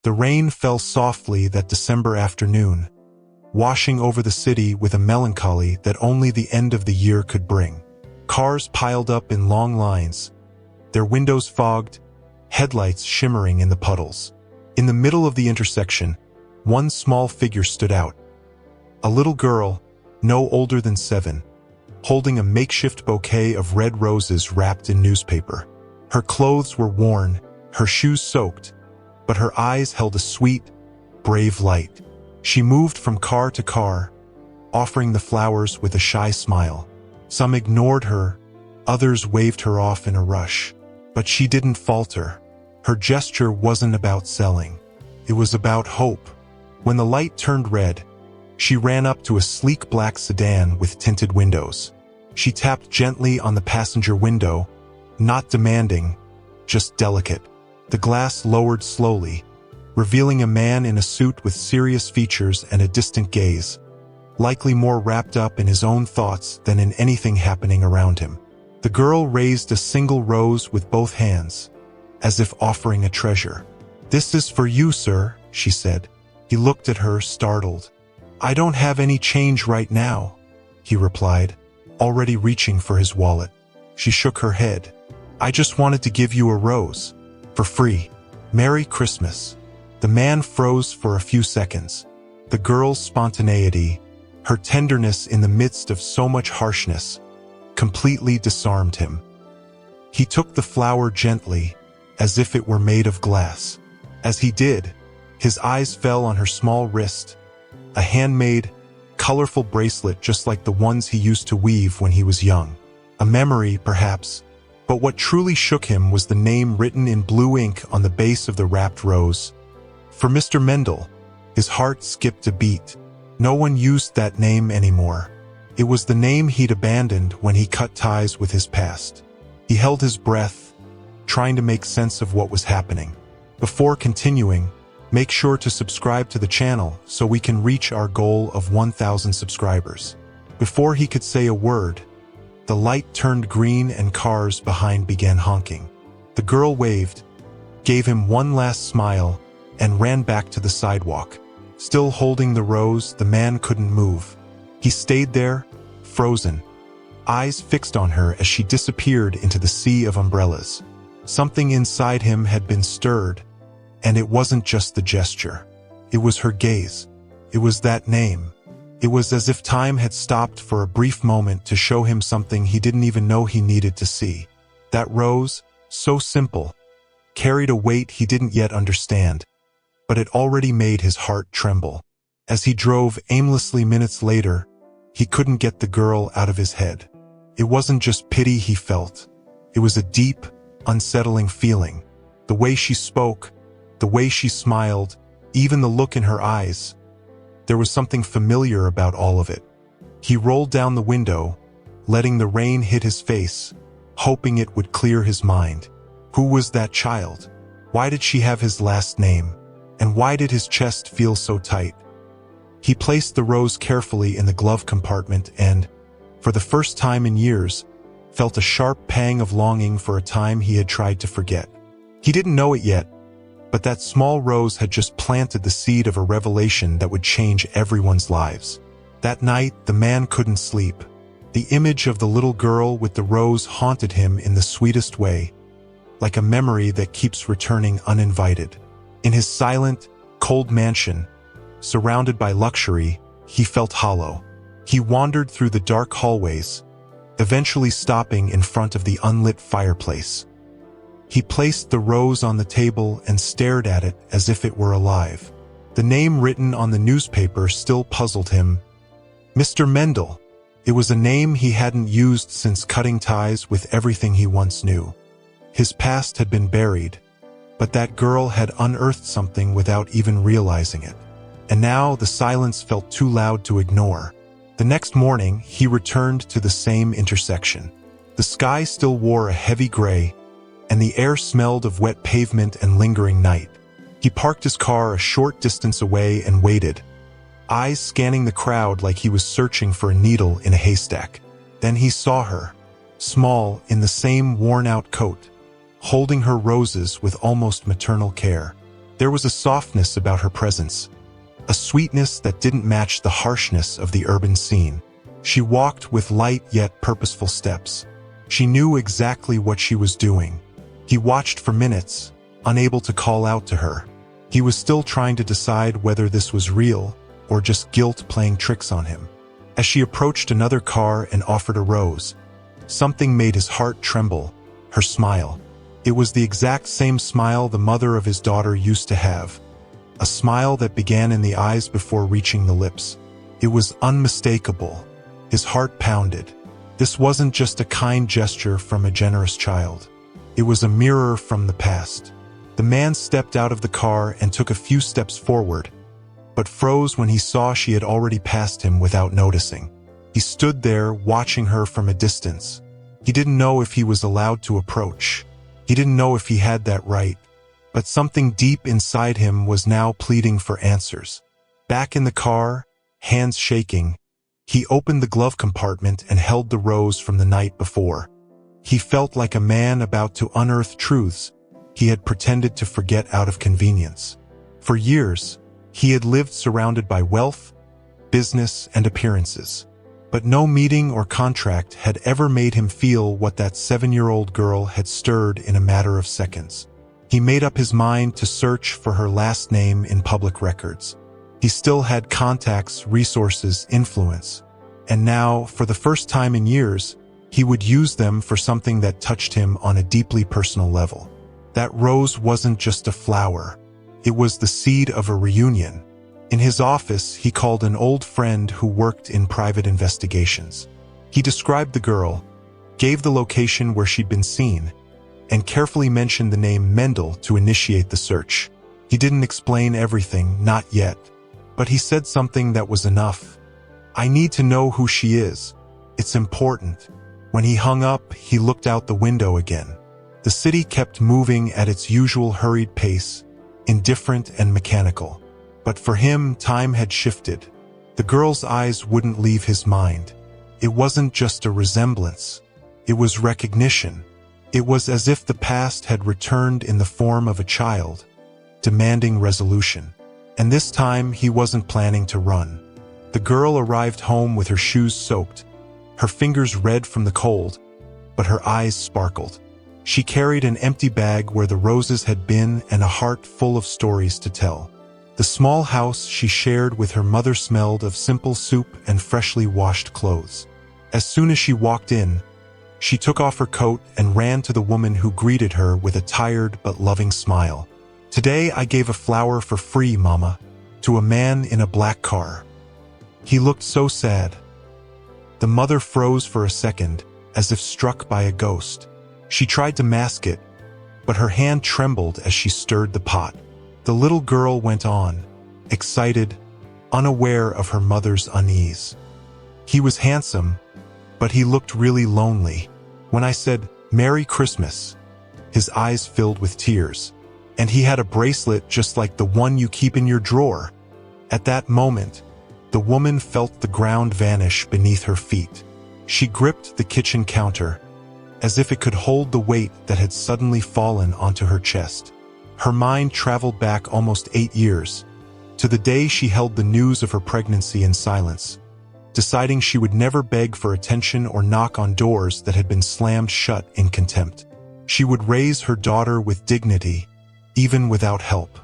The rain fell softly that December afternoon, washing over the city with a melancholy that only the end of the year could bring. Cars piled up in long lines, their windows fogged, headlights shimmering in the puddles. In the middle of the intersection, one small figure stood out. A little girl, no older than 7, holding a makeshift bouquet of red roses wrapped in newspaper. Her clothes were worn, her shoes soaked, but her eyes held a sweet, brave light. She moved from car to car, offering the flowers with a shy smile. Some ignored her, others waved her off in a rush. But she didn't falter. Her gesture wasn't about selling. It was about hope. When the light turned red, she ran up to a sleek black sedan with tinted windows. She tapped gently on the passenger window, not demanding, just delicate. The glass lowered slowly, revealing a man in a suit with serious features and a distant gaze, likely more wrapped up in his own thoughts than in anything happening around him. The girl raised a single rose with both hands, as if offering a treasure. "This is for you, sir," she said. He looked at her, startled. "I don't have any change right now," he replied, already reaching for his wallet. She shook her head. "I just wanted to give you a rose. For free. Merry Christmas." The man froze for a few seconds. The girl's spontaneity, her tenderness in the midst of so much harshness, completely disarmed him. He took the flower gently, as if it were made of glass. As he did, his eyes fell on her small wrist, a handmade, colorful bracelet just like the ones he used to weave when he was young. A memory, perhaps, but what truly shook him was the name written in blue ink on the base of the wrapped rose. For Mr. Mendel, his heart skipped a beat. No one used that name anymore. It was the name he'd abandoned when he cut ties with his past. He held his breath, trying to make sense of what was happening. Before continuing, make sure to subscribe to the channel so we can reach our goal of 1,000 subscribers. Before he could say a word, the light turned green and cars behind began honking. The girl waved, gave him one last smile, and ran back to the sidewalk. Still holding the rose, the man couldn't move. He stayed there, frozen, eyes fixed on her as she disappeared into the sea of umbrellas. Something inside him had been stirred, and it wasn't just the gesture. It was her gaze. It was that name. It was as if time had stopped for a brief moment to show him something he didn't even know he needed to see. That rose, so simple, carried a weight he didn't yet understand, but it already made his heart tremble. As he drove aimlessly minutes later, he couldn't get the girl out of his head. It wasn't just pity he felt. It was a deep, unsettling feeling. The way she spoke, the way she smiled, even the look in her eyes. There was something familiar about all of it. He rolled down the window, letting the rain hit his face, hoping it would clear his mind. Who was that child? Why did she have his last name? And why did his chest feel so tight? He placed the rose carefully in the glove compartment and, for the first time in years, felt a sharp pang of longing for a time he had tried to forget. He didn't know it yet, but that small rose had just planted the seed of a revelation that would change everyone's lives. That night, the man couldn't sleep. The image of the little girl with the rose haunted him in the sweetest way, like a memory that keeps returning uninvited. In his silent, cold mansion, surrounded by luxury, he felt hollow. He wandered through the dark hallways, eventually stopping in front of the unlit fireplace. He placed the rose on the table and stared at it as if it were alive. The name written on the newspaper still puzzled him. Mr. Mendel. It was a name he hadn't used since cutting ties with everything he once knew. His past had been buried, but that girl had unearthed something without even realizing it. And now the silence felt too loud to ignore. The next morning, he returned to the same intersection. The sky still wore a heavy gray, and the air smelled of wet pavement and lingering night. He parked his car a short distance away and waited, eyes scanning the crowd like he was searching for a needle in a haystack. Then he saw her, small in the same worn-out coat, holding her roses with almost maternal care. There was a softness about her presence, a sweetness that didn't match the harshness of the urban scene. She walked with light yet purposeful steps. She knew exactly what she was doing. He watched for minutes, unable to call out to her. He was still trying to decide whether this was real or just guilt playing tricks on him. As she approached another car and offered a rose, something made his heart tremble. Her smile. It was the exact same smile the mother of his daughter used to have. A smile that began in the eyes before reaching the lips. It was unmistakable. His heart pounded. This wasn't just a kind gesture from a generous child. It was a mirror from the past. The man stepped out of the car and took a few steps forward, but froze when he saw she had already passed him without noticing. He stood there, watching her from a distance. He didn't know if he was allowed to approach. He didn't know if he had that right. But something deep inside him was now pleading for answers. Back in the car, hands shaking, he opened the glove compartment and held the rose from the night before. He felt like a man about to unearth truths he had pretended to forget out of convenience. For years, he had lived surrounded by wealth, business, and appearances. But no meeting or contract had ever made him feel what that 7-year-old girl had stirred in a matter of seconds. He made up his mind to search for her last name in public records. He still had contacts, resources, influence. And now, for the first time in years, he would use them for something that touched him on a deeply personal level. That rose wasn't just a flower. It was the seed of a reunion. In his office, he called an old friend who worked in private investigations. He described the girl, gave the location where she'd been seen, and carefully mentioned the name Mendel to initiate the search. He didn't explain everything, not yet, but he said something that was enough. "I need to know who she is. It's important." When he hung up, he looked out the window again. The city kept moving at its usual hurried pace, indifferent and mechanical. But for him, time had shifted. The girl's eyes wouldn't leave his mind. It wasn't just a resemblance. It was recognition. It was as if the past had returned in the form of a child, demanding resolution. And this time, he wasn't planning to run. The girl arrived home with her shoes soaked, her fingers red from the cold, but her eyes sparkled. She carried an empty bag where the roses had been and a heart full of stories to tell. The small house she shared with her mother smelled of simple soup and freshly washed clothes. As soon as she walked in, she took off her coat and ran to the woman who greeted her with a tired but loving smile. "Today I gave a flower for free, Mama, to a man in a black car." He looked so sad. The mother froze for a second, as if struck by a ghost. She tried to mask it, but her hand trembled as she stirred the pot. The little girl went on, excited, unaware of her mother's unease. "He was handsome, but he looked really lonely. When I said, 'Merry Christmas,' his eyes filled with tears. And he had a bracelet just like the one you keep in your drawer." At that moment, the woman felt the ground vanish beneath her feet. She gripped the kitchen counter, as if it could hold the weight that had suddenly fallen onto her chest. Her mind traveled back almost 8 years, to the day she held the news of her pregnancy in silence, deciding she would never beg for attention or knock on doors that had been slammed shut in contempt. She would raise her daughter with dignity, even without help,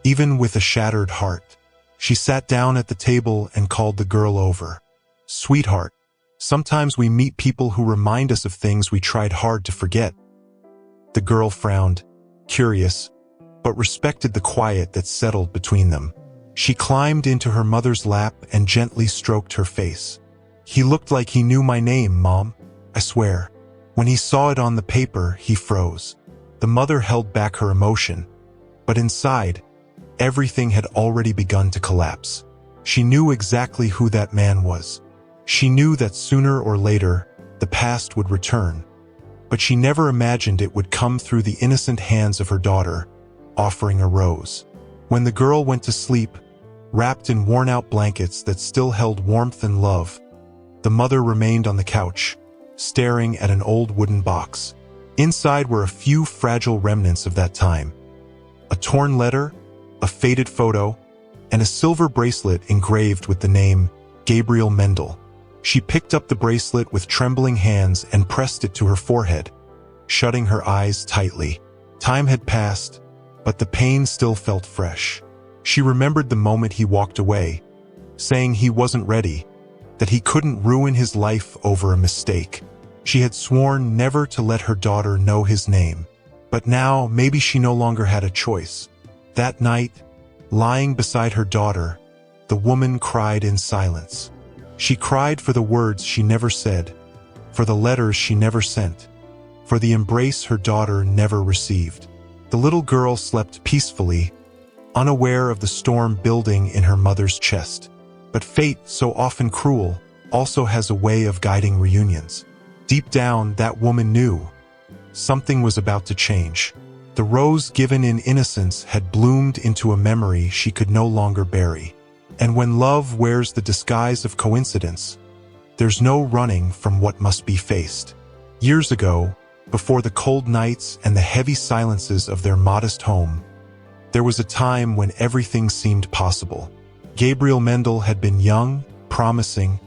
even with a shattered heart. She sat down at the table and called the girl over. "Sweetheart, sometimes we meet people who remind us of things we tried hard to forget." The girl frowned, curious, but respected the quiet that settled between them. She climbed into her mother's lap and gently stroked her face. "He looked like he knew my name, Mom, I swear." When he saw it on the paper, he froze. The mother held back her emotion, but inside, everything had already begun to collapse. She knew exactly who that man was. She knew that sooner or later, the past would return, but she never imagined it would come through the innocent hands of her daughter, offering a rose. When the girl went to sleep, wrapped in worn-out blankets that still held warmth and love, the mother remained on the couch, staring at an old wooden box. Inside were a few fragile remnants of that time. A torn letter, a faded photo, and a silver bracelet engraved with the name Gabriel Mendel. She picked up the bracelet with trembling hands and pressed it to her forehead, shutting her eyes tightly. Time had passed, but the pain still felt fresh. She remembered the moment he walked away, saying he wasn't ready, that he couldn't ruin his life over a mistake. She had sworn never to let her daughter know his name, but now maybe she no longer had a choice. That night, lying beside her daughter, the woman cried in silence. She cried for the words she never said, for the letters she never sent, for the embrace her daughter never received. The little girl slept peacefully, unaware of the storm building in her mother's chest. But fate, so often cruel, also has a way of guiding reunions. Deep down, that woman knew something was about to change. The rose given in innocence had bloomed into a memory she could no longer bury. And when love wears the disguise of coincidence, there's no running from what must be faced. Years ago, before the cold nights and the heavy silences of their modest home, there was a time when everything seemed possible. Gabriel Mendel had been young, promising,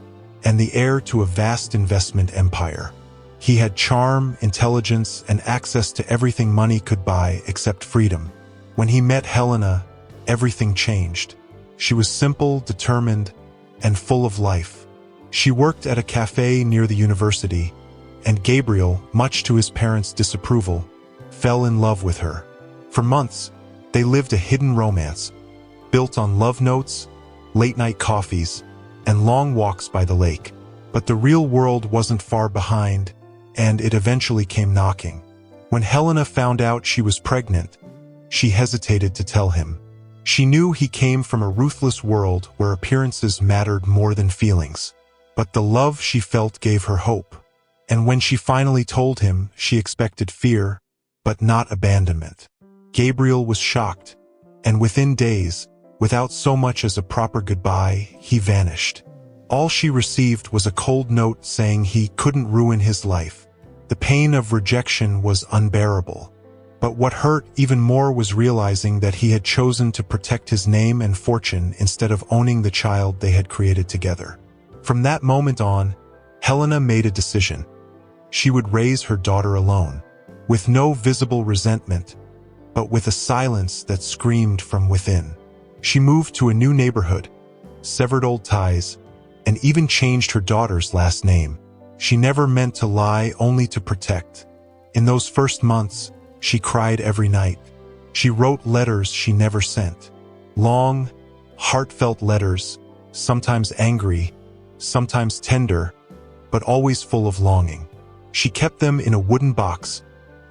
and the heir to a vast investment empire. He had charm, intelligence, and access to everything money could buy except freedom. When he met Helena, everything changed. She was simple, determined, and full of life. She worked at a cafe near the university, and Gabriel, much to his parents' disapproval, fell in love with her. For months, they lived a hidden romance, built on love notes, late-night coffees, and long walks by the lake. But the real world wasn't far behind, and it eventually came knocking. When Helena found out she was pregnant, she hesitated to tell him. She knew he came from a ruthless world where appearances mattered more than feelings. But the love she felt gave her hope. And when she finally told him, she expected fear, but not abandonment. Gabriel was shocked, and within days, without so much as a proper goodbye, he vanished. All she received was a cold note saying he couldn't ruin his life. The pain of rejection was unbearable. But what hurt even more was realizing that he had chosen to protect his name and fortune instead of owning the child they had created together. From that moment on, Helena made a decision. She would raise her daughter alone, with no visible resentment, but with a silence that screamed from within. She moved to a new neighborhood, severed old ties, and even changed her daughter's last name. She never meant to lie, only to protect. In those first months, she cried every night. She wrote letters she never sent. Long, heartfelt letters, sometimes angry, sometimes tender, but always full of longing. She kept them in a wooden box,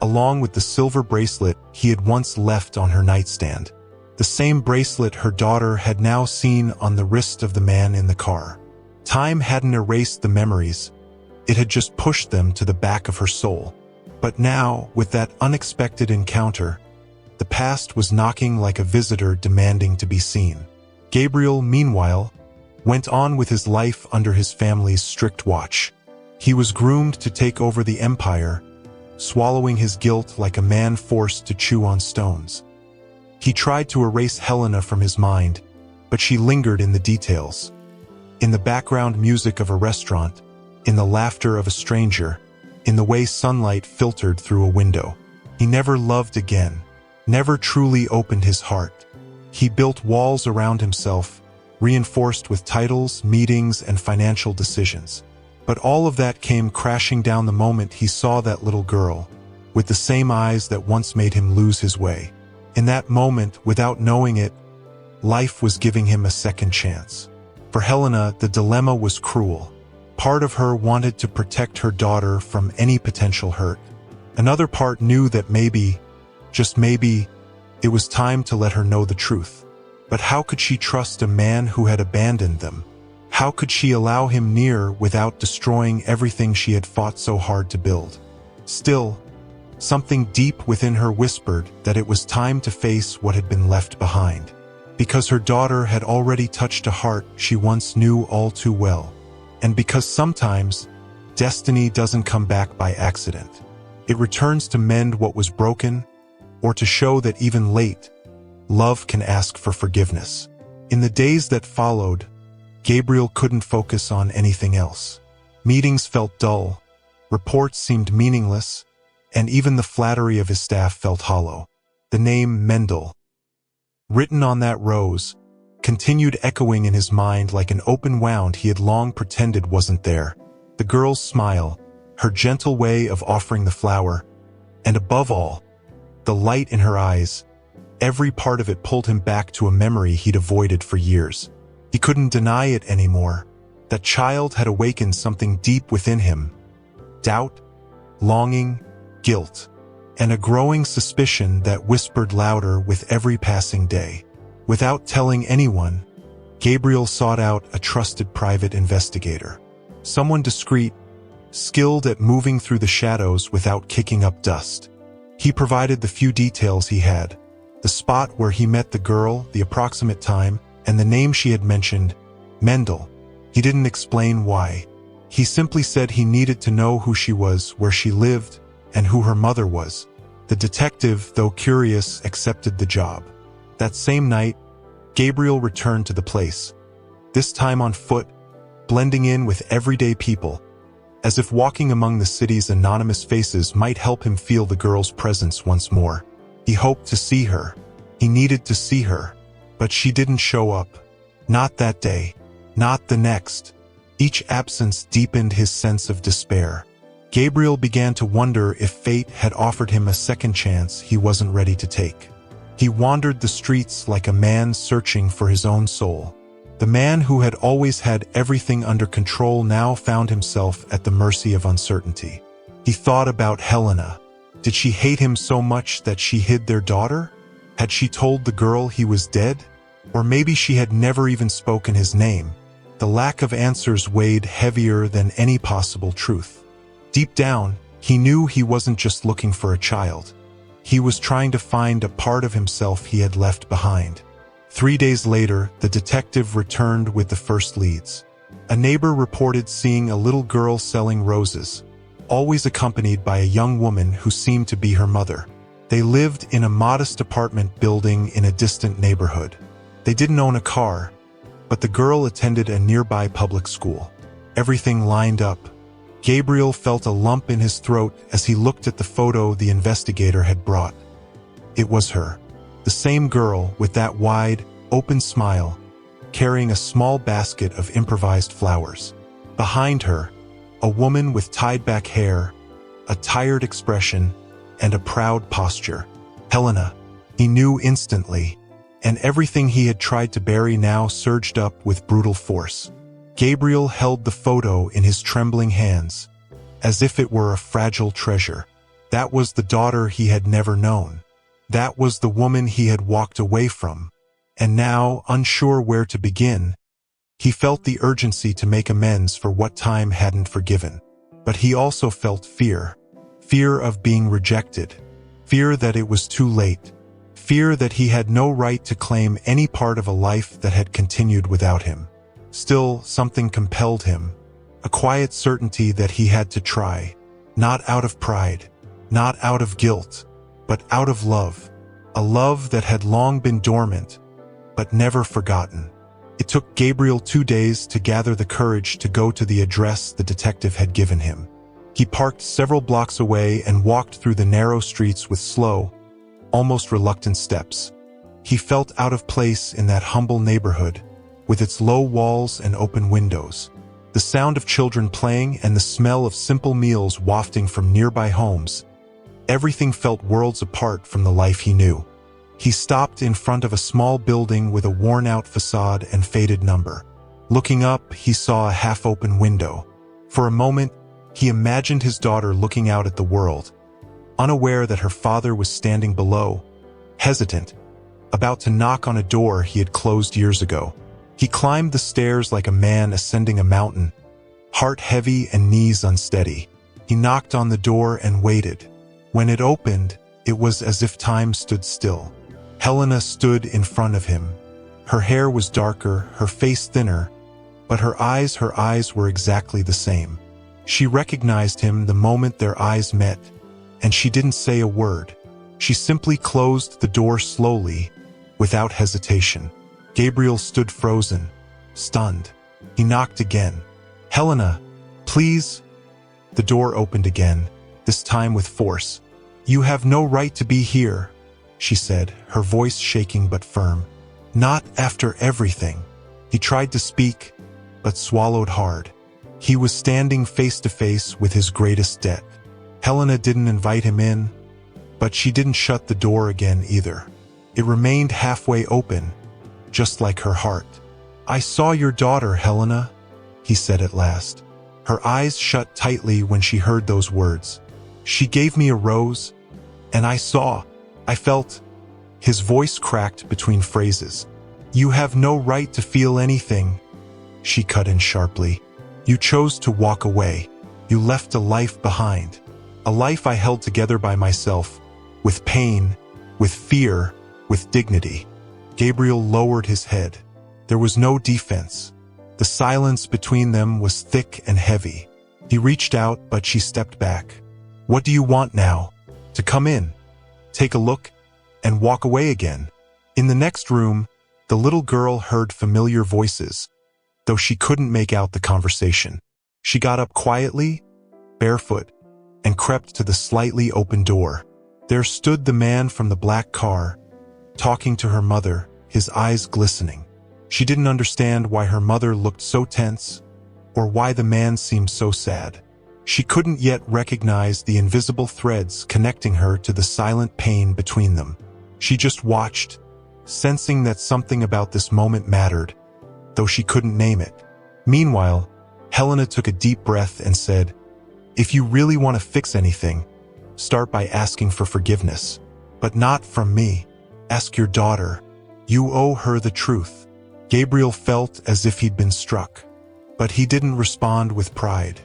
along with the silver bracelet he had once left on her nightstand. The same bracelet her daughter had now seen on the wrist of the man in the car. Time hadn't erased the memories, it had just pushed them to the back of her soul. But now, with that unexpected encounter, the past was knocking like a visitor demanding to be seen. Gabriel, meanwhile, went on with his life under his family's strict watch. He was groomed to take over the empire, swallowing his guilt like a man forced to chew on stones. He tried to erase Helena from his mind, but she lingered in the details. In the background music of a restaurant, in the laughter of a stranger, in the way sunlight filtered through a window. He never loved again, never truly opened his heart. He built walls around himself, reinforced with titles, meetings, and financial decisions. But all of that came crashing down the moment he saw that little girl, with the same eyes that once made him lose his way. In that moment, without knowing it, life was giving him a second chance. For Helena, the dilemma was cruel. Part of her wanted to protect her daughter from any potential hurt. Another part knew that maybe, just maybe, it was time to let her know the truth. But how could she trust a man who had abandoned them? How could she allow him near without destroying everything she had fought so hard to build? Still, something deep within her whispered that it was time to face what had been left behind. Because her daughter had already touched a heart she once knew all too well. And because sometimes, destiny doesn't come back by accident. It returns to mend what was broken, or to show that even late, love can ask for forgiveness. In the days that followed, Gabriel couldn't focus on anything else. Meetings felt dull, reports seemed meaningless, and even the flattery of his staff felt hollow. The name Mendel, written on that rose, continued echoing in his mind like an open wound he had long pretended wasn't there. The girl's smile, her gentle way of offering the flower, and above all, the light in her eyes, every part of it pulled him back to a memory he'd avoided for years. He couldn't deny it anymore. That child had awakened something deep within him. Doubt, longing, guilt, and a growing suspicion that whispered louder with every passing day. Without telling anyone, Gabriel sought out a trusted private investigator. Someone discreet, skilled at moving through the shadows without kicking up dust. He provided the few details he had: the spot where he met the girl, the approximate time, and the name she had mentioned, Mendel. He didn't explain why. He simply said he needed to know who she was, where she lived, and who her mother was. The detective, though curious, accepted the job. That same night, Gabriel returned to the place, this time on foot, blending in with everyday people, as if walking among the city's anonymous faces might help him feel the girl's presence once more. He hoped to see her. He needed to see her. But she didn't show up. Not that day. Not the next. Each absence deepened his sense of despair. Gabriel began to wonder if fate had offered him a second chance he wasn't ready to take. He wandered the streets like a man searching for his own soul. The man who had always had everything under control now found himself at the mercy of uncertainty. He thought about Helena. Did she hate him so much that she hid their daughter? Had she told the girl he was dead? Or maybe she had never even spoken his name. The lack of answers weighed heavier than any possible truth. Deep down, he knew he wasn't just looking for a child. He was trying to find a part of himself he had left behind. 3 days later, the detective returned with the first leads. A neighbor reported seeing a little girl selling roses, always accompanied by a young woman who seemed to be her mother. They lived in a modest apartment building in a distant neighborhood. They didn't own a car, but the girl attended a nearby public school. Everything lined up. Gabriel felt a lump in his throat as he looked at the photo the investigator had brought. It was her. The same girl with that wide, open smile, carrying a small basket of improvised flowers. Behind her, a woman with tied-back hair, a tired expression, and a proud posture. Helena. He knew instantly, and everything he had tried to bury now surged up with brutal force. Gabriel held the photo in his trembling hands, as if it were a fragile treasure. That was the daughter he had never known. That was the woman he had walked away from. And now, unsure where to begin, he felt the urgency to make amends for what time hadn't forgiven. But he also felt fear. Fear of being rejected. Fear that it was too late. Fear that he had no right to claim any part of a life that had continued without him. Still, something compelled him. A quiet certainty that he had to try. Not out of pride. Not out of guilt. But out of love. A love that had long been dormant, but never forgotten. It took Gabriel 2 days to gather the courage to go to the address the detective had given him. He parked several blocks away and walked through the narrow streets with slow, almost reluctant steps. He felt out of place in that humble neighborhood, with its low walls and open windows. The sound of children playing and the smell of simple meals wafting from nearby homes. Everything felt worlds apart from the life he knew. He stopped in front of a small building with a worn-out facade and faded number. Looking up, he saw a half-open window. For a moment, he imagined his daughter looking out at the world, unaware that her father was standing below, hesitant, about to knock on a door he had closed years ago. He climbed the stairs like a man ascending a mountain, heart heavy and knees unsteady. He knocked on the door and waited. When it opened, it was as if time stood still. Helena stood in front of him. Her hair was darker, her face thinner, but her eyes were exactly the same. She recognized him the moment their eyes met, and she didn't say a word. She simply closed the door slowly, without hesitation. Gabriel stood frozen, stunned. He knocked again. "Helena, please." The door opened again, this time with force. "You have no right to be here," she said, her voice shaking but firm. "Not after everything." He tried to speak, but swallowed hard. He was standing face to face with his greatest debt. Helena didn't invite him in, but she didn't shut the door again either. It remained halfway open, just like her heart. "I saw your daughter, Helena," he said at last. Her eyes shut tightly when she heard those words. "She gave me a rose, and I felt." His voice cracked between phrases. "You have no right to feel anything," she cut in sharply. "You chose to walk away. You left a life behind. A life I held together by myself, with pain, with fear, with dignity." Gabriel lowered his head. There was no defense. The silence between them was thick and heavy. He reached out, but she stepped back. "What do you want now? To come in, take a look, and walk away again?" In the next room, the little girl heard familiar voices, though she couldn't make out the conversation. She got up quietly, barefoot, and crept to the slightly open door. There stood the man from the black car, talking to her mother, his eyes glistening. She didn't understand why her mother looked so tense, or why the man seemed so sad. She couldn't yet recognize the invisible threads connecting her to the silent pain between them. She just watched, sensing that something about this moment mattered, though she couldn't name it. Meanwhile, Helena took a deep breath and said, "If you really want to fix anything, start by asking for forgiveness. But not from me. Ask your daughter. You owe her the truth." Gabriel felt as if he'd been struck, but he didn't respond with pride.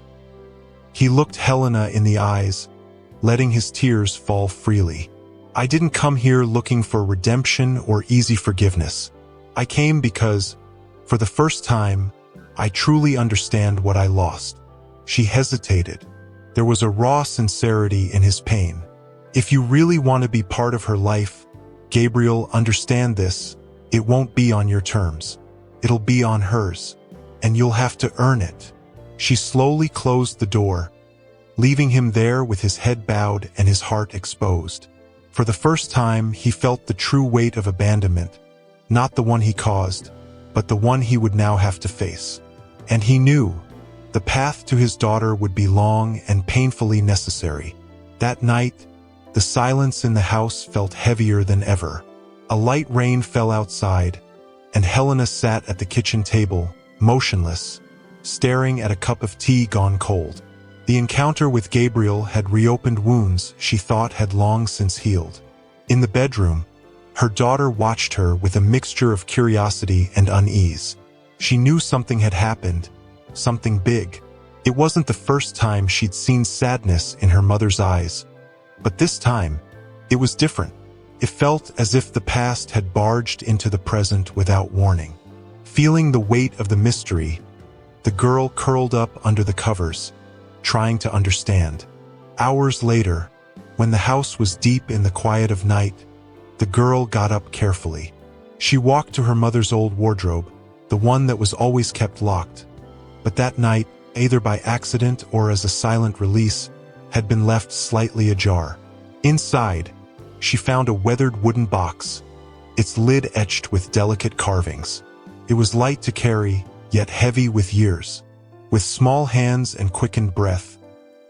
He looked Helena in the eyes, letting his tears fall freely. "I didn't come here looking for redemption or easy forgiveness. I came because, for the first time, I truly understand what I lost." She hesitated. There was a raw sincerity in his pain. "If you really want to be part of her life, Gabriel, understand this. It won't be on your terms. It'll be on hers, and you'll have to earn it." She slowly closed the door, leaving him there with his head bowed and his heart exposed. For the first time, he felt the true weight of abandonment, not the one he caused, but the one he would now have to face. And he knew the path to his daughter would be long and painfully necessary. That night, the silence in the house felt heavier than ever. A light rain fell outside, and Helena sat at the kitchen table, motionless, staring at a cup of tea gone cold. The encounter with Gabriel had reopened wounds she thought had long since healed. In the bedroom, her daughter watched her with a mixture of curiosity and unease. She knew something had happened, something big. It wasn't the first time she'd seen sadness in her mother's eyes, but this time, it was different. It felt as if the past had barged into the present without warning. Feeling the weight of the mystery, the girl curled up under the covers, trying to understand. Hours later, when the house was deep in the quiet of night, the girl got up carefully. She walked to her mother's old wardrobe, the one that was always kept locked. But that night, either by accident or as a silent release, had been left slightly ajar. Inside, she found a weathered wooden box, its lid etched with delicate carvings. It was light to carry, yet heavy with years. With small hands and quickened breath,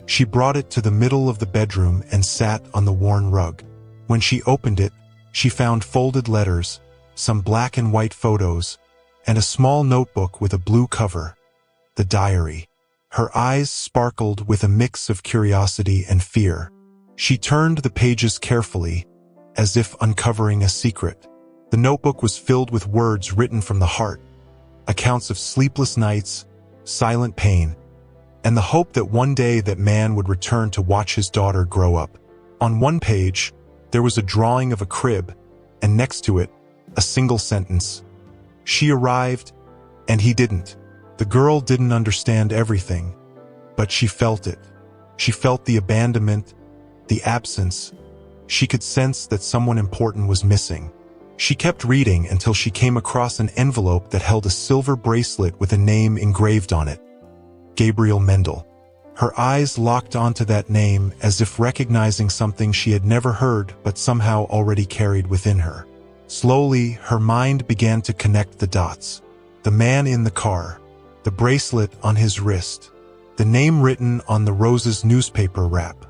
she brought it to the middle of the bedroom and sat on the worn rug. When she opened it, she found folded letters, some black and white photos, and a small notebook with a blue cover, the diary. Her eyes sparkled with a mix of curiosity and fear. She turned the pages carefully, as if uncovering a secret. The notebook was filled with words written from the heart, accounts of sleepless nights, silent pain, and the hope that one day that man would return to watch his daughter grow up. On one page, there was a drawing of a crib, and next to it, a single sentence. She arrived, and he didn't. The girl didn't understand everything, but she felt it. She felt the abandonment, the absence. She could sense that someone important was missing. She kept reading until she came across an envelope that held a silver bracelet with a name engraved on it. Gabriel Mendel. Her eyes locked onto that name as if recognizing something she had never heard but somehow already carried within her. Slowly, her mind began to connect the dots. The man in the car, the bracelet on his wrist, the name written on the Rose's newspaper wrap,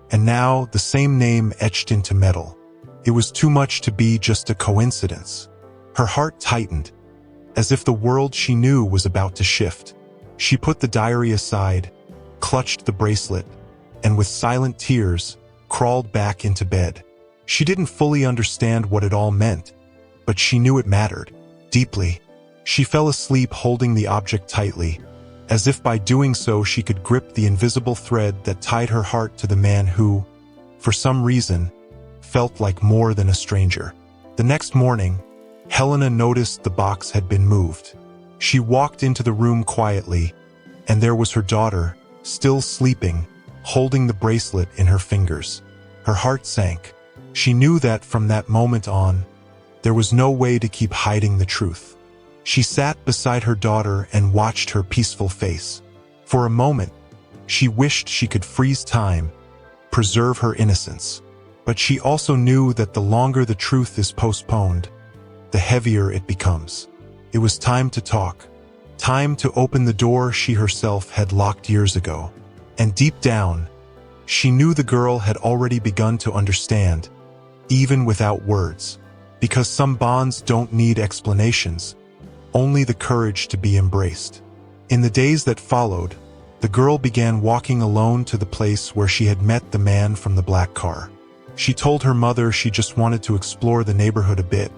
and now the same name etched into metal. It was too much to be just a coincidence. Her heart tightened, as if the world she knew was about to shift. She put the diary aside, clutched the bracelet, and with silent tears, crawled back into bed. She didn't fully understand what it all meant, but she knew it mattered, deeply. She fell asleep holding the object tightly, as if by doing so she could grip the invisible thread that tied her heart to the man who, for some reason, felt like more than a stranger. The next morning, Helena noticed the box had been moved. She walked into the room quietly, and there was her daughter, still sleeping, holding the bracelet in her fingers. Her heart sank. She knew that from that moment on, there was no way to keep hiding the truth. She sat beside her daughter and watched her peaceful face. For a moment, she wished she could freeze time, preserve her innocence. But she also knew that the longer the truth is postponed, the heavier it becomes. It was time to talk. Time to open the door she herself had locked years ago. And deep down, she knew the girl had already begun to understand, even without words. Because some bonds don't need explanations, only the courage to be embraced. In the days that followed, the girl began walking alone to the place where she had met the man from the black car. She told her mother she just wanted to explore the neighborhood a bit,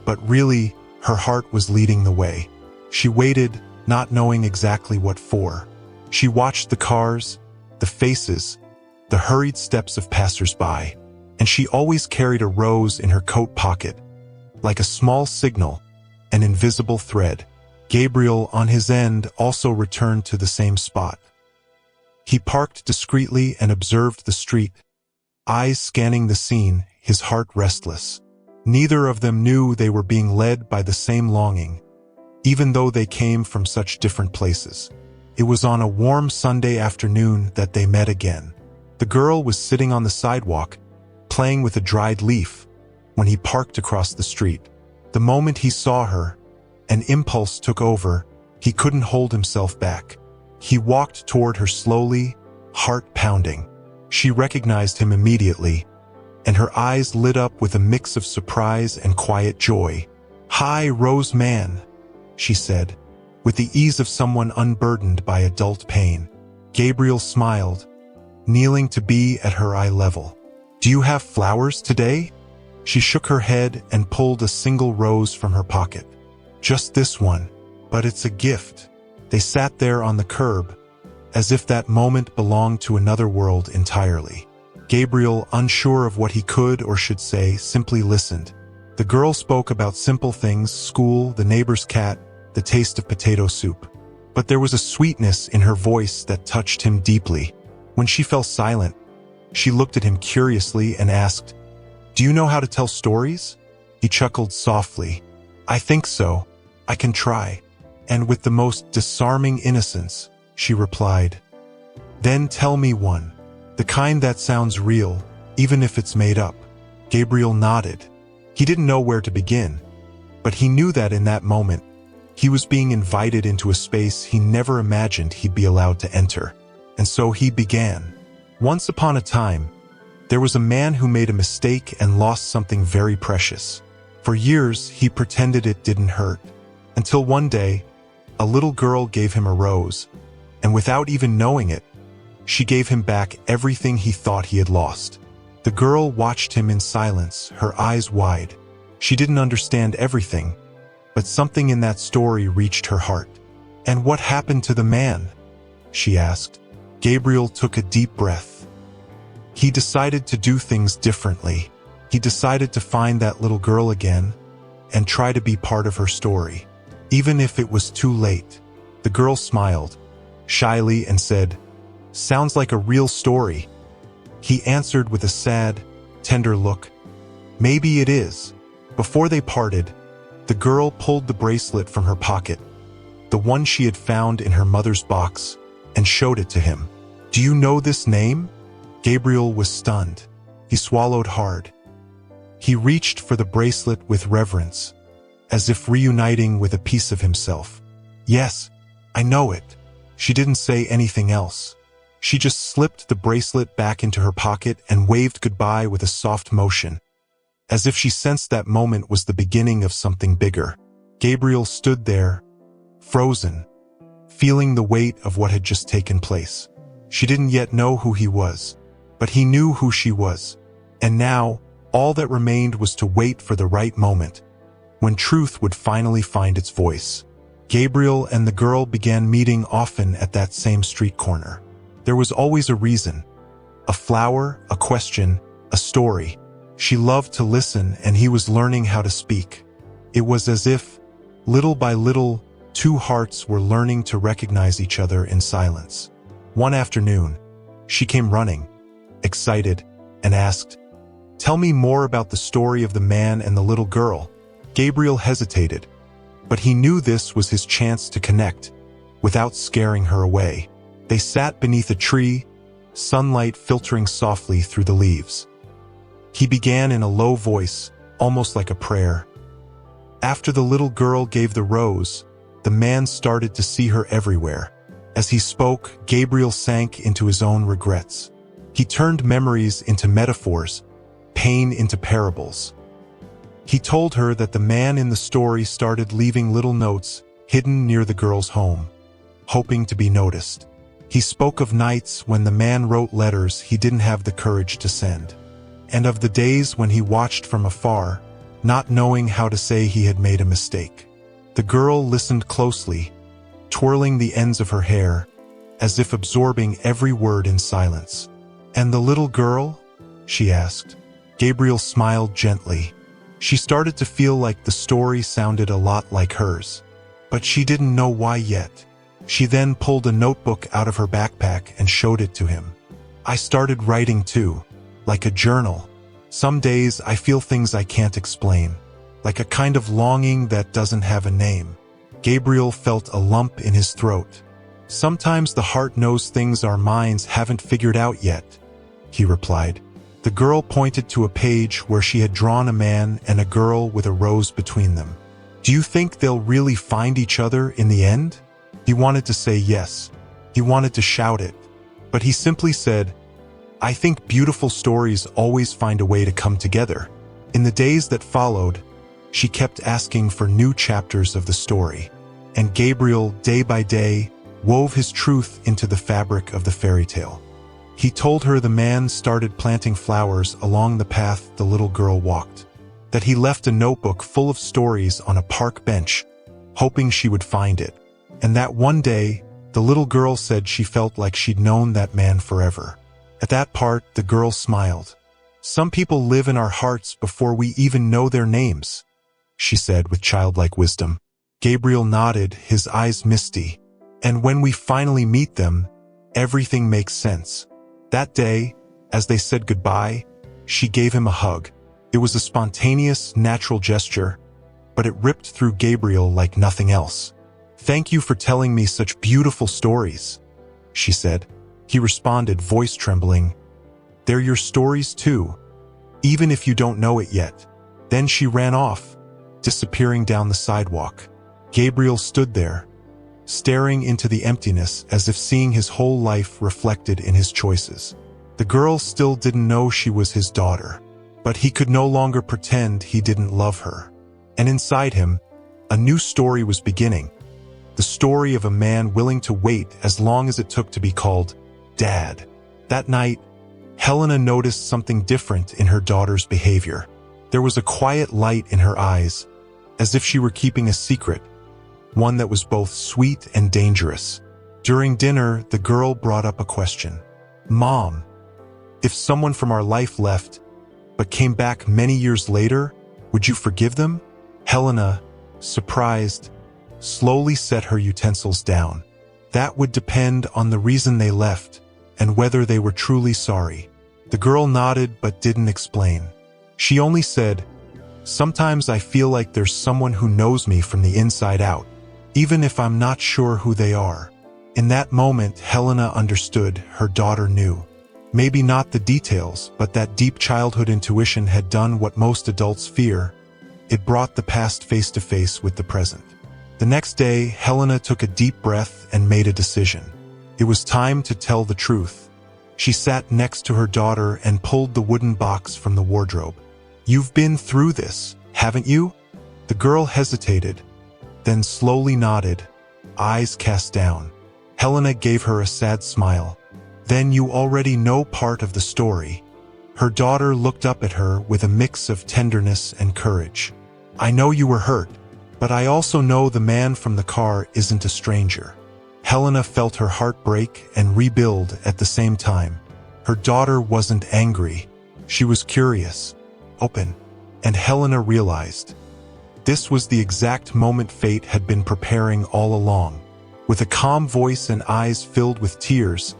but really, her heart was leading the way. She waited, not knowing exactly what for. She watched the cars, the faces, the hurried steps of passers-by, and she always carried a rose in her coat pocket, like a small signal, an invisible thread. Gabriel, on his end, also returned to the same spot. He parked discreetly and observed the street, eyes scanning the scene, his heart restless. Neither of them knew they were being led by the same longing, even though they came from such different places. It was on a warm Sunday afternoon that they met again. The girl was sitting on the sidewalk, playing with a dried leaf, when he parked across the street. The moment he saw her, an impulse took over. He couldn't hold himself back. He walked toward her slowly, heart pounding. She recognized him immediately, and her eyes lit up with a mix of surprise and quiet joy. "Hi, Rose man," she said, with the ease of someone unburdened by adult pain. Gabriel smiled, kneeling to be at her eye level. "Do you have flowers today?" She shook her head and pulled a single rose from her pocket. "Just this one, but it's a gift." They sat there on the curb, as if that moment belonged to another world entirely. Gabriel, unsure of what he could or should say, simply listened. The girl spoke about simple things: school, the neighbor's cat, the taste of potato soup. But there was a sweetness in her voice that touched him deeply. When she fell silent, she looked at him curiously and asked, "Do you know how to tell stories?" He chuckled softly. "I think so. I can try." And with the most disarming innocence, she replied, "Then tell me one. The kind that sounds real, even if it's made up." Gabriel nodded. He didn't know where to begin, but he knew that in that moment, he was being invited into a space he never imagined he'd be allowed to enter. And so he began. Once upon a time, there was a man who made a mistake and lost something very precious. For years, he pretended it didn't hurt, until one day, a little girl gave him a rose, and without even knowing it, she gave him back everything he thought he had lost. The girl watched him in silence, her eyes wide. She didn't understand everything, but something in that story reached her heart. "And what happened to the man?" she asked. Gabriel took a deep breath. He decided to do things differently. He decided to find that little girl again and try to be part of her story, even if it was too late. The girl smiled shyly and said, "Sounds like a real story." He answered with a sad, tender look, "Maybe it is, Before they parted, the girl pulled the bracelet from her pocket, the one she had found in her mother's box, and showed it to him. "Do you know this name?" Gabriel was stunned. He swallowed hard. He reached for the bracelet with reverence, as if reuniting with a piece of himself. "Yes, I know it." She didn't say anything else. She just slipped the bracelet back into her pocket and waved goodbye with a soft motion, as if she sensed that moment was the beginning of something bigger. Gabriel stood there, frozen, feeling the weight of what had just taken place. She didn't yet know who he was, but he knew who she was. And now, all that remained was to wait for the right moment, when truth would finally find its voice. Gabriel and the girl began meeting often at that same street corner. There was always a reason. A flower, a question, a story. She loved to listen, and he was learning how to speak. It was as if, little by little, two hearts were learning to recognize each other in silence. One afternoon, she came running, excited, and asked, "Tell me more about the story of the man and the little girl." Gabriel hesitated, but he knew this was his chance to connect, without scaring her away. They sat beneath a tree, sunlight filtering softly through the leaves. He began in a low voice, almost like a prayer. After the little girl gave the rose, the man started to see her everywhere. As he spoke, Gabriel sank into his own regrets. He turned memories into metaphors, pain into parables. He told her that the man in the story started leaving little notes hidden near the girl's home, hoping to be noticed. He spoke of nights when the man wrote letters he didn't have the courage to send, and of the days when he watched from afar, not knowing how to say he had made a mistake. The girl listened closely, twirling the ends of her hair, as if absorbing every word in silence. "And the little girl?" she asked. Gabriel smiled gently. She started to feel like the story sounded a lot like hers, but she didn't know why yet. She then pulled a notebook out of her backpack and showed it to him. "I started writing too, like a journal. Some days I feel things I can't explain, like a kind of longing that doesn't have a name." Gabriel felt a lump in his throat. "Sometimes the heart knows things our minds haven't figured out yet," he replied. The girl pointed to a page where she had drawn a man and a girl with a rose between them. "Do you think they'll really find each other in the end?" He wanted to say yes. He wanted to shout it. But he simply said, "I think beautiful stories always find a way to come together." In the days that followed, she kept asking for new chapters of the story. And Gabriel, day by day, wove his truth into the fabric of the fairy tale. He told her the man started planting flowers along the path the little girl walked, that he left a notebook full of stories on a park bench, hoping she would find it, and that one day, the little girl said she felt like she'd known that man forever. At that part, the girl smiled. "Some people live in our hearts before we even know their names," she said with childlike wisdom. Gabriel nodded, his eyes misty. "And when we finally meet them, everything makes sense." That day, as they said goodbye, she gave him a hug. It was a spontaneous, natural gesture, but it ripped through Gabriel like nothing else. "Thank you for telling me such beautiful stories," she said. He responded, voice trembling, "They're your stories too, even if you don't know it yet." Then she ran off, disappearing down the sidewalk. Gabriel stood there, staring into the emptiness as if seeing his whole life reflected in his choices. The girl still didn't know she was his daughter, but he could no longer pretend he didn't love her. And inside him, a new story was beginning. The story of a man willing to wait as long as it took to be called Dad. That night, Helena noticed something different in her daughter's behavior. There was a quiet light in her eyes, as if she were keeping a secret, one that was both sweet and dangerous. During dinner, the girl brought up a question. "Mom, if someone from our life left, but came back many years later, would you forgive them?" Helena, surprised, slowly set her utensils down. "That would depend on the reason they left, and whether they were truly sorry." The girl nodded but didn't explain. She only said, Sometimes I feel like there's someone who knows me from the inside out, even if I'm not sure who they are." In that moment, Helena understood her daughter knew. Maybe not the details, but that deep childhood intuition had done what most adults fear. It brought the past face to face with the present. The next day, Helena took a deep breath and made a decision. It was time to tell the truth. She sat next to her daughter and pulled the wooden box from the wardrobe. "You've been through this, haven't you?" The girl hesitated, then slowly nodded, eyes cast down. Helena gave her a sad smile. "Then you already know part of the story." Her daughter looked up at her with a mix of tenderness and courage. "I know you were hurt, but I also know the man from the car isn't a stranger." Helena felt her heart break and rebuild at the same time. Her daughter wasn't angry. She was curious, open, and Helena realized this was the exact moment fate had been preparing all along. With a calm voice and eyes filled with tears,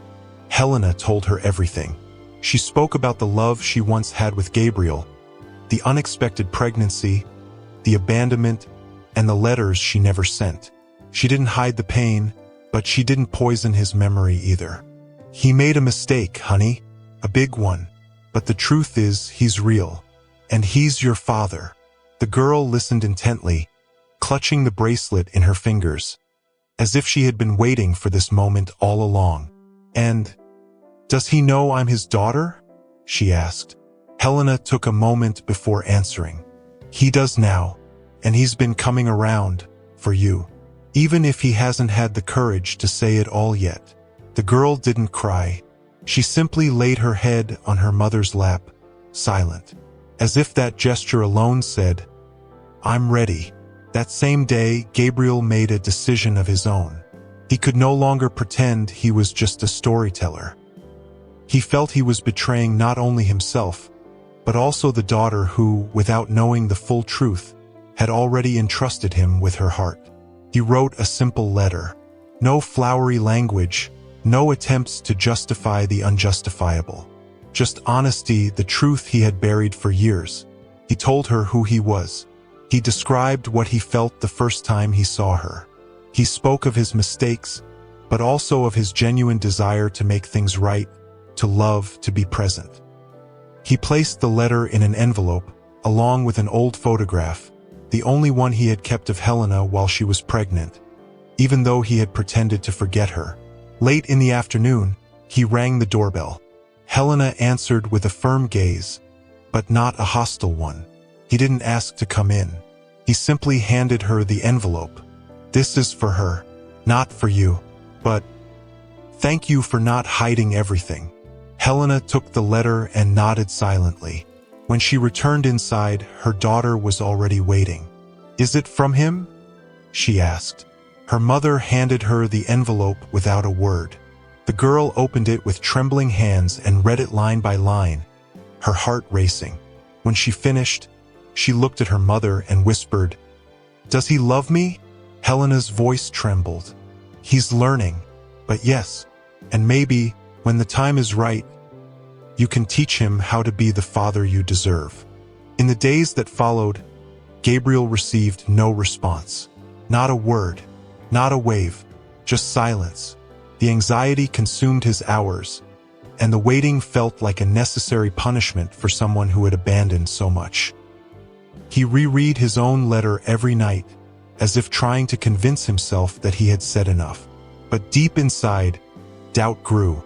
Helena told her everything. She spoke about the love she once had with Gabriel, the unexpected pregnancy, the abandonment, and the letters she never sent. She didn't hide the pain, but she didn't poison his memory either. "He made a mistake, honey, a big one, but the truth is he's real, and he's your father." The girl listened intently, clutching the bracelet in her fingers, as if she had been waiting for this moment all along. "And does he know I'm his daughter?" she asked. Helena took a moment before answering. "He does now, and he's been coming around for you, even if he hasn't had the courage to say it all yet." The girl didn't cry. She simply laid her head on her mother's lap, silent, as if that gesture alone said, "I'm ready." That same day, Gabriel made a decision of his own. He could no longer pretend he was just a storyteller. He felt he was betraying not only himself, but also the daughter who, without knowing the full truth, had already entrusted him with her heart. He wrote a simple letter. No flowery language, no attempts to justify the unjustifiable. Just honesty, the truth he had buried for years. He told her who he was. He described what he felt the first time he saw her. He spoke of his mistakes, but also of his genuine desire to make things right, to love, to be present. He placed the letter in an envelope, along with an old photograph, the only one he had kept of Helena while she was pregnant, even though he had pretended to forget her. Late in the afternoon, he rang the doorbell. Helena answered with a firm gaze, but not a hostile one. He didn't ask to come in. He simply handed her the envelope. "This is for her, not for you, but thank you for not hiding everything." Helena took the letter and nodded silently. When she returned inside, her daughter was already waiting. "Is it from him?" she asked. Her mother handed her the envelope without a word. The girl opened it with trembling hands and read it line by line, her heart racing. When she finished, she looked at her mother and whispered, "Does he love me?" Helena's voice trembled. "He's learning, but yes, and maybe, when the time is right, you can teach him how to be the father you deserve." In the days that followed, Gabriel received no response. Not a word, not a wave, just silence. The anxiety consumed his hours, and the waiting felt like a necessary punishment for someone who had abandoned so much. He reread his own letter every night, as if trying to convince himself that he had said enough. But deep inside, doubt grew.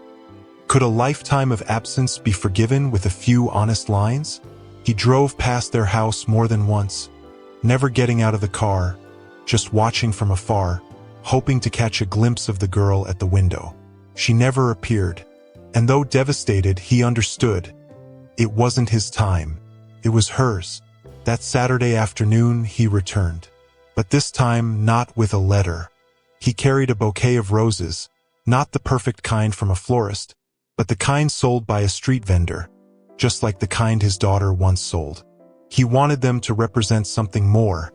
Could a lifetime of absence be forgiven with a few honest lines? He drove past their house more than once, never getting out of the car, just watching from afar, hoping to catch a glimpse of the girl at the window. She never appeared, and though devastated, he understood. It wasn't his time. It was hers. That Saturday afternoon, he returned. But this time, not with a letter. He carried a bouquet of roses, not the perfect kind from a florist, but the kind sold by a street vendor, just like the kind his daughter once sold. He wanted them to represent something more,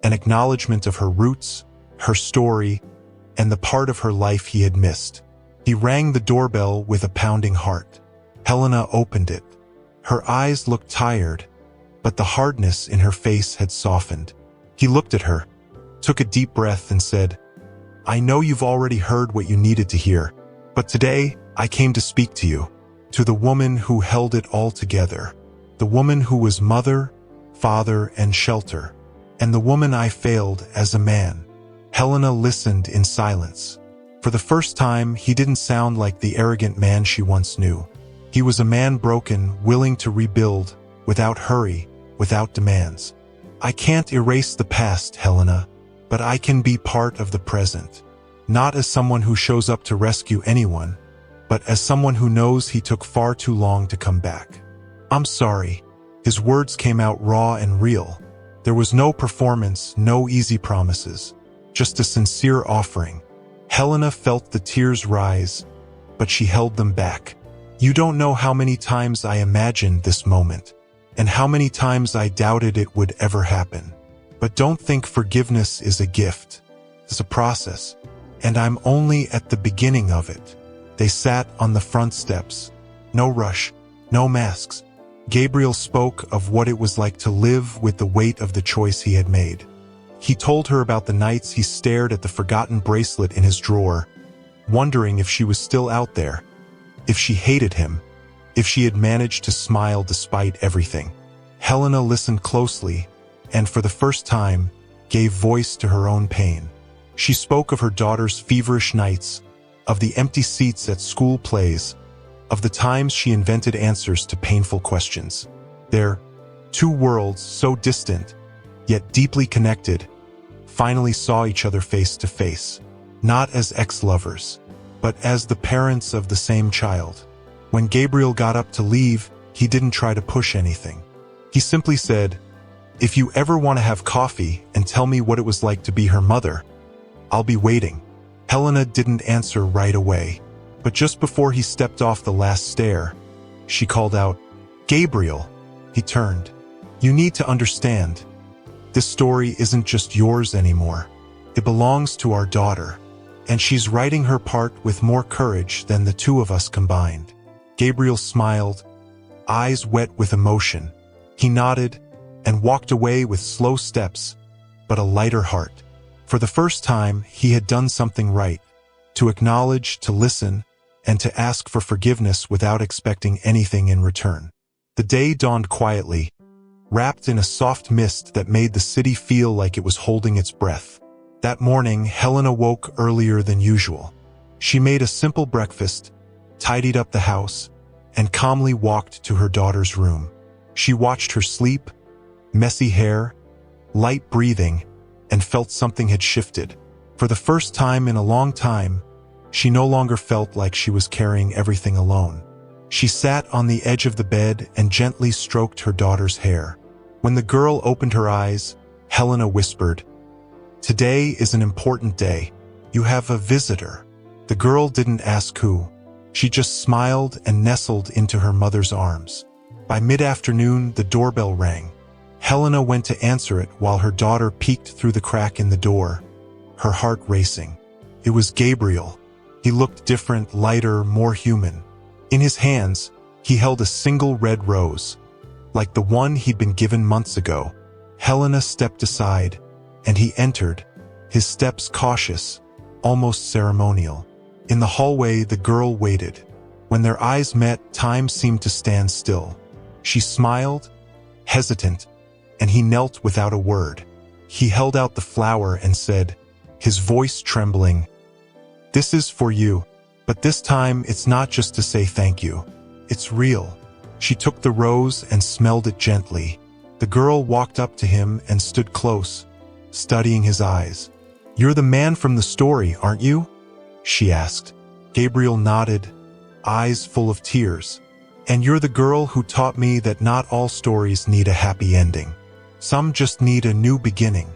an acknowledgement of her roots, her story, and the part of her life he had missed. He rang the doorbell with a pounding heart. Helena opened it. Her eyes looked tired, but the hardness in her face had softened. He looked at her, took a deep breath and said, "I know you've already heard what you needed to hear, but today I came to speak to you, to the woman who held it all together, the woman who was mother, father, and shelter, and the woman I failed as a man." Helena listened in silence. For the first time, he didn't sound like the arrogant man she once knew. He was a man broken, willing to rebuild, without hurry, without demands. "I can't erase the past, Helena, but I can be part of the present. Not as someone who shows up to rescue anyone, but as someone who knows he took far too long to come back. I'm sorry." His words came out raw and real. There was no performance, no easy promises, just a sincere offering. Helena felt the tears rise, but she held them back. "You don't know how many times I imagined this moment, and how many times I doubted it would ever happen. But don't think forgiveness is a gift. It's a process, and I'm only at the beginning of it." They sat on the front steps. No rush, no masks. Gabriel spoke of what it was like to live with the weight of the choice he had made. He told her about the nights he stared at the forgotten bracelet in his drawer, wondering if she was still out there, if she hated him, if she had managed to smile despite everything. Helena listened closely, and for the first time, gave voice to her own pain. She spoke of her daughter's feverish nights, of the empty seats at school plays, of the times she invented answers to painful questions. Their two worlds, so distant, yet deeply connected, finally saw each other face to face, not as ex-lovers, but as the parents of the same child. When Gabriel got up to leave, he didn't try to push anything. He simply said, "If you ever want to have coffee and tell me what it was like to be her mother, I'll be waiting." Helena didn't answer right away, but just before he stepped off the last stair, she called out, "Gabriel." He turned. "You need to understand. This story isn't just yours anymore. It belongs to our daughter, and she's writing her part with more courage than the two of us combined." Gabriel smiled, eyes wet with emotion. He nodded and walked away with slow steps, but a lighter heart. For the first time, he had done something right, to acknowledge, to listen, and to ask for forgiveness without expecting anything in return. The day dawned quietly, wrapped in a soft mist that made the city feel like it was holding its breath. That morning, Helena woke earlier than usual. She made a simple breakfast, tidied up the house, and calmly walked to her daughter's room. She watched her sleep, messy hair, light breathing, and felt something had shifted. For the first time in a long time, she no longer felt like she was carrying everything alone. She sat on the edge of the bed and gently stroked her daughter's hair. When the girl opened her eyes, Helena whispered, "Today is an important day. You have a visitor." The girl didn't ask who. She just smiled and nestled into her mother's arms. By mid-afternoon, the doorbell rang. Helena went to answer it while her daughter peeked through the crack in the door, her heart racing. It was Gabriel. He looked different, lighter, more human. In his hands, he held a single red rose, like the one he'd been given months ago. Helena stepped aside, and he entered, his steps cautious, almost ceremonial. In the hallway, the girl waited. When their eyes met, time seemed to stand still. She smiled, hesitant, and he knelt without a word. He held out the flower and said, his voice trembling, "This is for you, but this time it's not just to say thank you. It's real." She took the rose and smelled it gently. The girl walked up to him and stood close, studying his eyes. "You're the man from the story, aren't you?" she asked. Gabriel nodded, eyes full of tears. "And you're the girl who taught me that not all stories need a happy ending. Some just need a new beginning."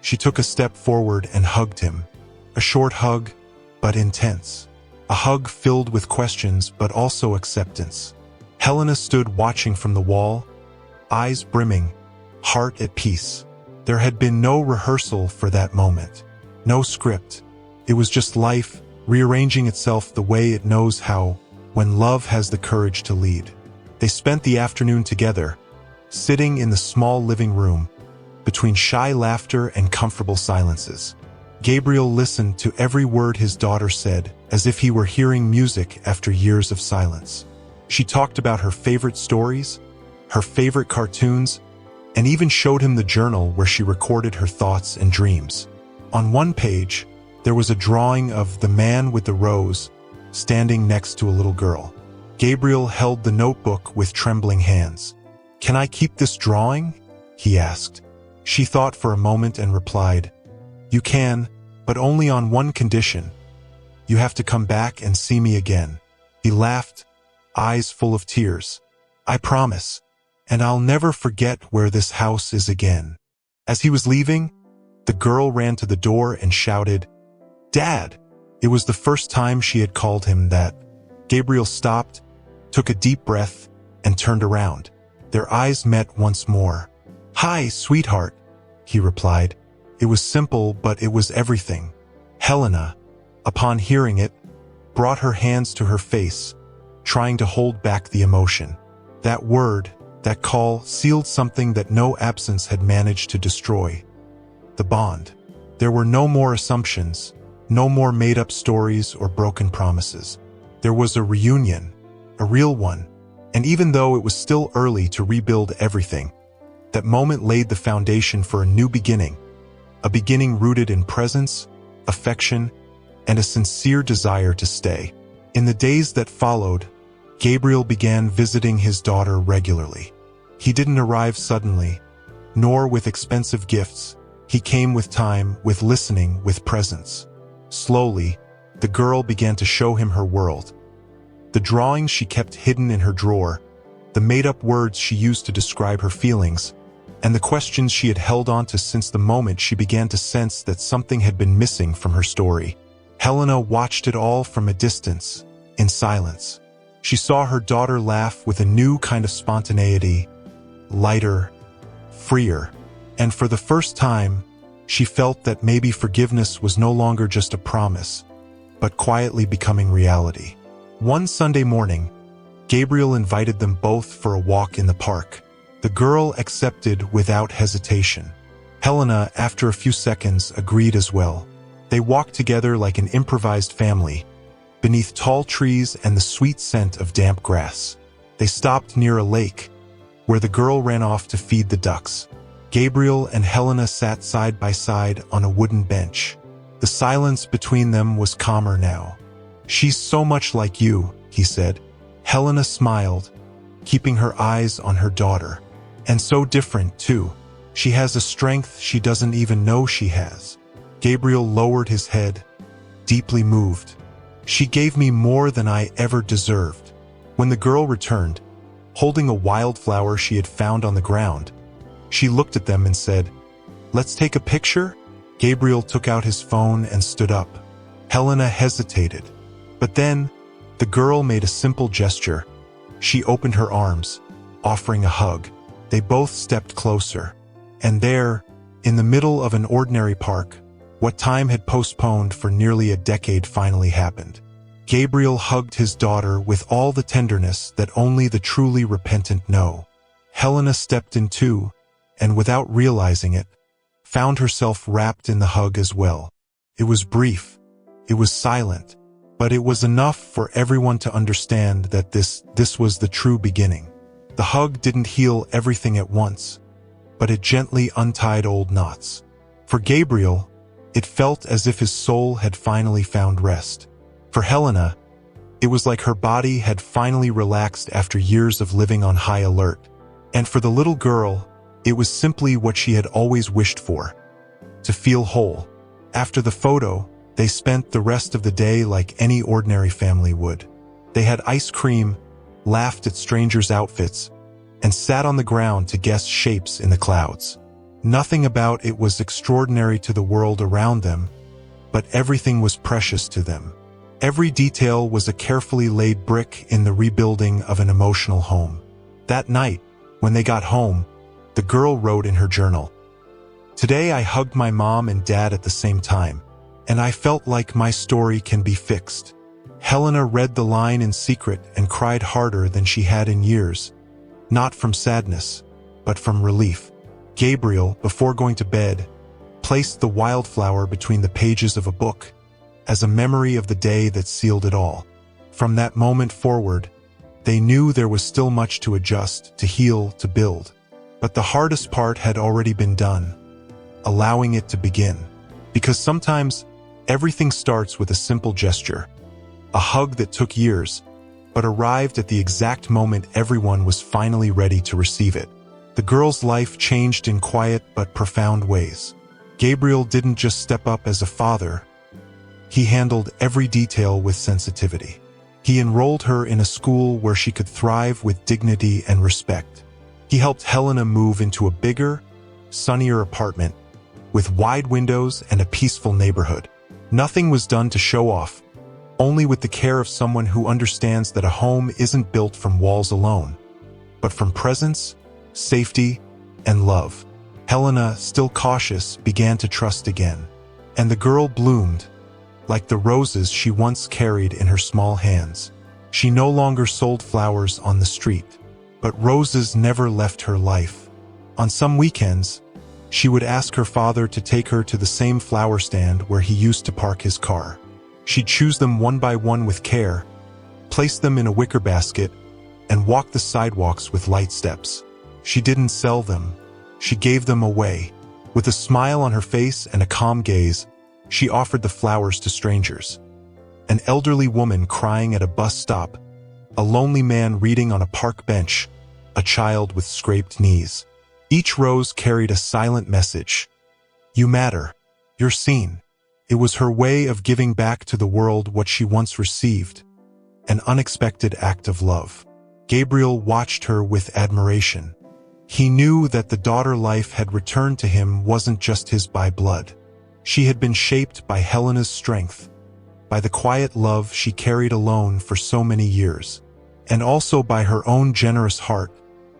She took a step forward and hugged him. A short hug, but intense. A hug filled with questions, but also acceptance. Helena stood watching from the wall, eyes brimming, heart at peace. There had been no rehearsal for that moment. No script. It was just life, rearranging itself the way it knows how, when love has the courage to lead. They spent the afternoon together, sitting in the small living room, between shy laughter and comfortable silences. Gabriel listened to every word his daughter said, as if he were hearing music after years of silence. She talked about her favorite stories, her favorite cartoons, and even showed him the journal where she recorded her thoughts and dreams. On one page, there was a drawing of the man with the rose standing next to a little girl. Gabriel held the notebook with trembling hands. "Can I keep this drawing?" he asked. She thought for a moment and replied, "You can, but only on one condition. You have to come back and see me again." He laughed, eyes full of tears. "I promise, and I'll never forget where this house is again." As he was leaving, the girl ran to the door and shouted, "Dad!" It was the first time she had called him that. Gabriel stopped, took a deep breath, and turned around. Their eyes met once more. "Hi, sweetheart," he replied. It was simple, but it was everything. Helena, upon hearing it, brought her hands to her face, trying to hold back the emotion. That word, that call, sealed something that no absence had managed to destroy. The bond. There were no more assumptions, no more made-up stories or broken promises. There was a reunion, a real one, and even though it was still early to rebuild everything, that moment laid the foundation for a new beginning, a beginning rooted in presence, affection, and a sincere desire to stay. In the days that followed, Gabriel began visiting his daughter regularly. He didn't arrive suddenly, nor with expensive gifts. He came with time, with listening, with presence. Slowly, the girl began to show him her world. The drawings she kept hidden in her drawer, the made-up words she used to describe her feelings, and the questions she had held on to since the moment she began to sense that something had been missing from her story. Helena watched it all from a distance, in silence. She saw her daughter laugh with a new kind of spontaneity, lighter, freer, and for the first time, she felt that maybe forgiveness was no longer just a promise, but quietly becoming reality. One Sunday morning, Gabriel invited them both for a walk in the park. The girl accepted without hesitation. Helena, after a few seconds, agreed as well. They walked together like an improvised family, beneath tall trees and the sweet scent of damp grass. They stopped near a lake, where the girl ran off to feed the ducks. Gabriel and Helena sat side by side on a wooden bench. The silence between them was calmer now. "She's so much like you," he said. Helena smiled, keeping her eyes on her daughter. "And so different, too. She has a strength she doesn't even know she has." Gabriel lowered his head, deeply moved. "She gave me more than I ever deserved." When the girl returned, holding a wildflower she had found on the ground, she looked at them and said, "Let's take a picture?" Gabriel took out his phone and stood up. Helena hesitated, but then the girl made a simple gesture. She opened her arms, offering a hug. They both stepped closer. And there, in the middle of an ordinary park, what time had postponed for nearly a decade finally happened. Gabriel hugged his daughter with all the tenderness that only the truly repentant know. Helena stepped in too, and without realizing it, found herself wrapped in the hug as well. It was brief, it was silent, but it was enough for everyone to understand that this was the true beginning. The hug didn't heal everything at once, but it gently untied old knots. For Gabriel, it felt as if his soul had finally found rest. For Helena, it was like her body had finally relaxed after years of living on high alert. And for the little girl, it was simply what she had always wished for, to feel whole. After the photo, they spent the rest of the day like any ordinary family would. They had ice cream, laughed at strangers' outfits, and sat on the ground to guess shapes in the clouds. Nothing about it was extraordinary to the world around them, but everything was precious to them. Every detail was a carefully laid brick in the rebuilding of an emotional home. That night, when they got home, the girl wrote in her journal, "Today I hugged my mom and dad at the same time, and I felt like my story can be fixed." Helena read the line in secret and cried harder than she had in years, not from sadness, but from relief. Gabriel, before going to bed, placed the wildflower between the pages of a book as a memory of the day that sealed it all. From that moment forward, they knew there was still much to adjust, to heal, to build. But the hardest part had already been done, allowing it to begin. Because sometimes, everything starts with a simple gesture. A hug that took years, but arrived at the exact moment everyone was finally ready to receive it. The girl's life changed in quiet but profound ways. Gabriel didn't just step up as a father. He handled every detail with sensitivity. He enrolled her in a school where she could thrive with dignity and respect. He helped Helena move into a bigger, sunnier apartment with wide windows and a peaceful neighborhood. Nothing was done to show off, only with the care of someone who understands that a home isn't built from walls alone, but from presence, safety, and love. Helena, still cautious, began to trust again, and the girl bloomed like the roses she once carried in her small hands. She no longer sold flowers on the street, but roses never left her life. On some weekends, she would ask her father to take her to the same flower stand where he used to park his car. She'd choose them one by one with care, place them in a wicker basket, and walk the sidewalks with light steps. She didn't sell them, she gave them away. With a smile on her face and a calm gaze, she offered the flowers to strangers. An elderly woman crying at a bus stop, a lonely man reading on a park bench, a child with scraped knees. Each rose carried a silent message. You matter. You're seen. It was her way of giving back to the world what she once received, an unexpected act of love. Gabriel watched her with admiration. He knew that the daughter life had returned to him wasn't just his by blood. She had been shaped by Helena's strength, by the quiet love she carried alone for so many years, and also by her own generous heart,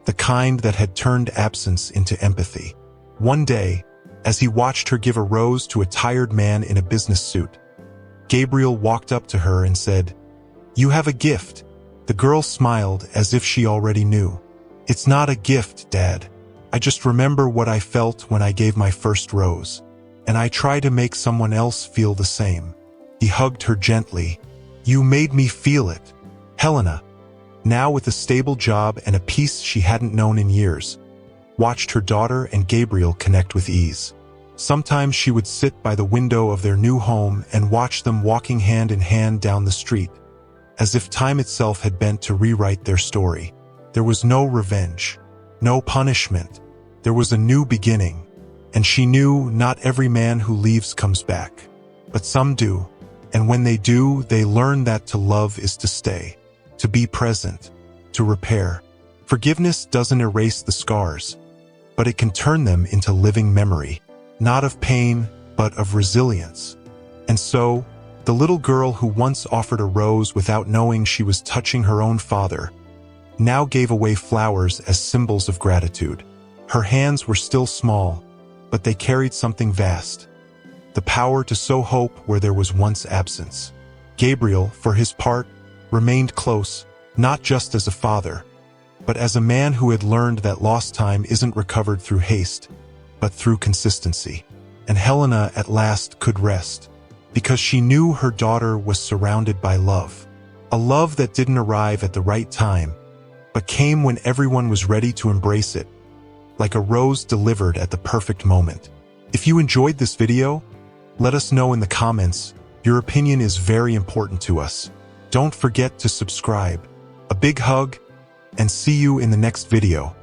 the kind that had turned absence into empathy. One day, as he watched her give a rose to a tired man in a business suit, Gabriel walked up to her and said, "You have a gift." The girl smiled as if she already knew. "It's not a gift, Dad. I just remember what I felt when I gave my first rose, and I try to make someone else feel the same." He hugged her gently. "You made me feel it." Helena, now with a stable job and a peace she hadn't known in years, watched her daughter and Gabriel connect with ease. Sometimes she would sit by the window of their new home and watch them walking hand in hand down the street, as if time itself had bent to rewrite their story. There was no revenge, no punishment. There was a new beginning, and she knew not every man who leaves comes back, but some do, and when they do, they learn that to love is to stay, to be present, to repair. Forgiveness doesn't erase the scars, but it can turn them into living memory, not of pain, but of resilience. And so, the little girl who once offered a rose without knowing she was touching her own father, now gave away flowers as symbols of gratitude. Her hands were still small, but they carried something vast, the power to sow hope where there was once absence. Gabriel, for his part, remained close, not just as a father, but as a man who had learned that lost time isn't recovered through haste, but through consistency. And Helena at last could rest, because she knew her daughter was surrounded by love. A love that didn't arrive at the right time, but came when everyone was ready to embrace it, like a rose delivered at the perfect moment. If you enjoyed this video, let us know in the comments. Your opinion is very important to us. Don't forget to subscribe. A big hug, and see you in the next video.